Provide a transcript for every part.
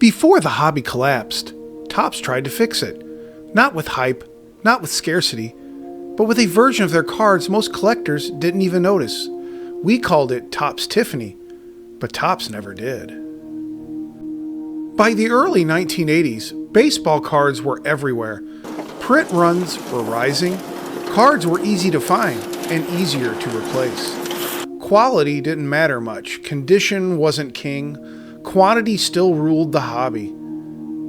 Before the hobby collapsed, Topps tried to fix it. Not with hype, not with scarcity, but with a version of their cards most collectors didn't even notice. We called it Topps Tiffany, but Topps never did. By the early 1980s, baseball cards were everywhere. Print runs were rising, cards were easy to find and easier to replace. Quality didn't matter much, condition wasn't king, quantity still ruled the hobby.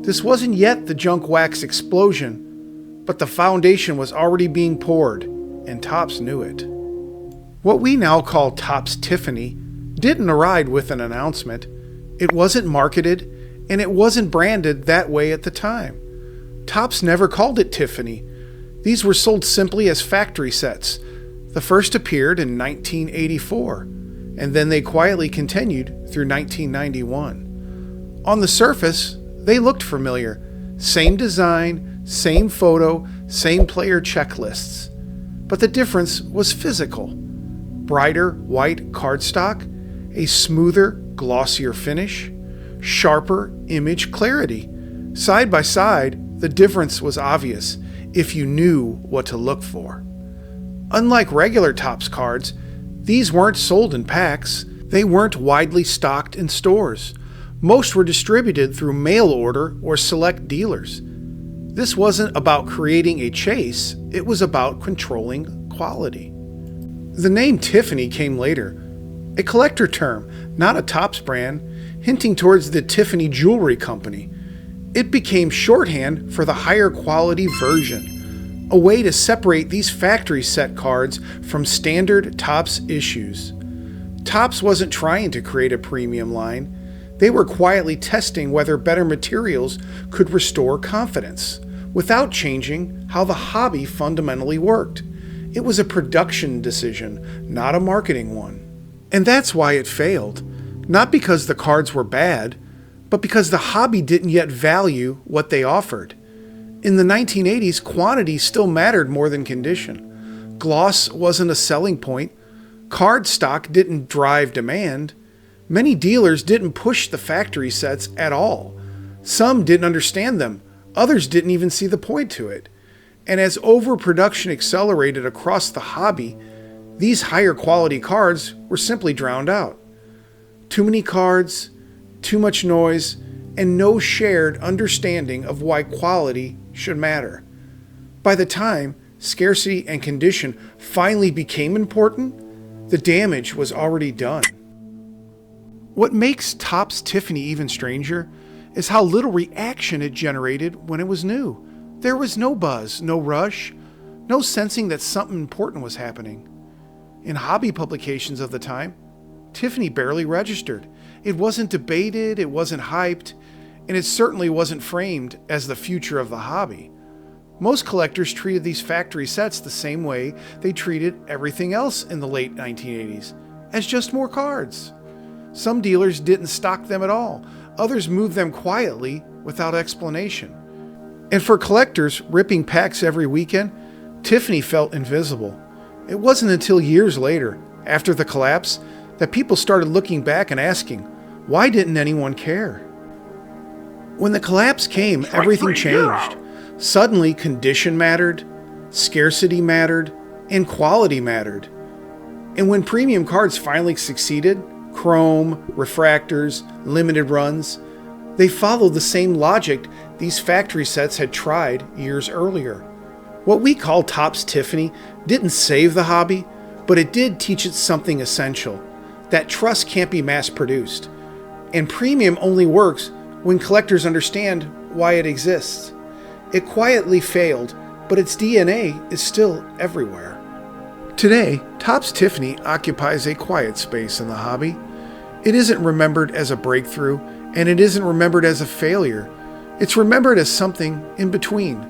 This wasn't yet the junk wax explosion, but the foundation was already being poured, and Topps knew it. What we now call Topps Tiffany didn't arrive with an announcement. It wasn't marketed, and it wasn't branded that way at the time. Topps never called it Tiffany. These were sold simply as factory sets. The first appeared in 1984. And then they quietly continued through 1991. On the surface, they looked familiar. Same design, same photo, same player checklists. But the difference was physical. Brighter white cardstock, a smoother, glossier finish, sharper image clarity. Side by side, the difference was obvious if you knew what to look for. Unlike regular Topps cards, these weren't sold in packs. They weren't widely stocked in stores. Most were distributed through mail order or select dealers. This wasn't about creating a chase, it was about controlling quality. The name Tiffany came later, a collector term, not a Topps brand, hinting towards the Tiffany Jewelry Company. It became shorthand for the higher quality version. A way to separate these factory set cards from standard Topps issues. Topps wasn't trying to create a premium line. They were quietly testing whether better materials could restore confidence without changing how the hobby fundamentally worked. It was a production decision, not a marketing one. And that's why it failed. Not because the cards were bad, but because the hobby didn't yet value what they offered. In the 1980s, quantity still mattered more than condition. Gloss wasn't a selling point. Card stock didn't drive demand. Many dealers didn't push the factory sets at all. Some didn't understand them. Others didn't even see the point to it. And as overproduction accelerated across the hobby, these higher quality cards were simply drowned out. Too many cards, too much noise, and no shared understanding of why quality should matter. By the time scarcity and condition finally became important, the damage was already done. What makes Topps Tiffany even stranger is how little reaction it generated when it was new. There was no buzz, no rush, no sensing that something important was happening. In hobby publications of the time, Tiffany barely registered. It wasn't debated, it wasn't hyped, and it certainly wasn't framed as the future of the hobby. Most collectors treated these factory sets the same way they treated everything else in the late 1980s, as just more cards. Some dealers didn't stock them at all. Others moved them quietly without explanation. And for collectors ripping packs every weekend, Tiffany felt invisible. It wasn't until years later, after the collapse, that people started looking back and asking, why didn't anyone care? When the collapse came, everything changed. Suddenly, condition mattered, scarcity mattered, and quality mattered. And when premium cards finally succeeded, chrome, refractors, limited runs, they followed the same logic these factory sets had tried years earlier. What we call Topps Tiffany didn't save the hobby, but it did teach it something essential, that trust can't be mass-produced. And premium only works when collectors understand why it exists. It quietly failed, but its DNA is still everywhere. Today, Topps Tiffany occupies a quiet space in the hobby. It isn't remembered as a breakthrough, and it isn't remembered as a failure. It's remembered as something in between.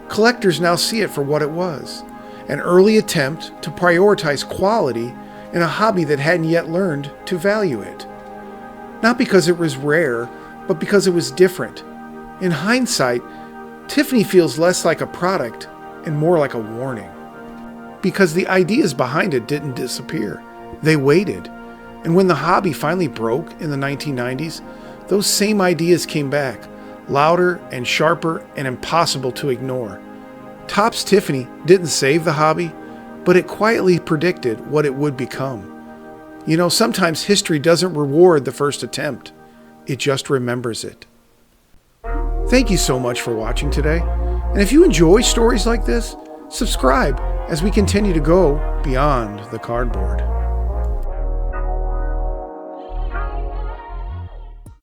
Collectors now see it for what it was, an early attempt to prioritize quality in a hobby that hadn't yet learned to value it. Not because it was rare, but because it was different. In hindsight, Tiffany feels less like a product and more like a warning. Because the ideas behind it didn't disappear. They waited. And when the hobby finally broke in the 1990s, those same ideas came back, louder and sharper and impossible to ignore. Topps Tiffany didn't save the hobby, but it quietly predicted what it would become. You know, sometimes history doesn't reward the first attempt. It just remembers it. Thank you so much for watching today. And if you enjoy stories like this, subscribe as we continue to go beyond the cardboard.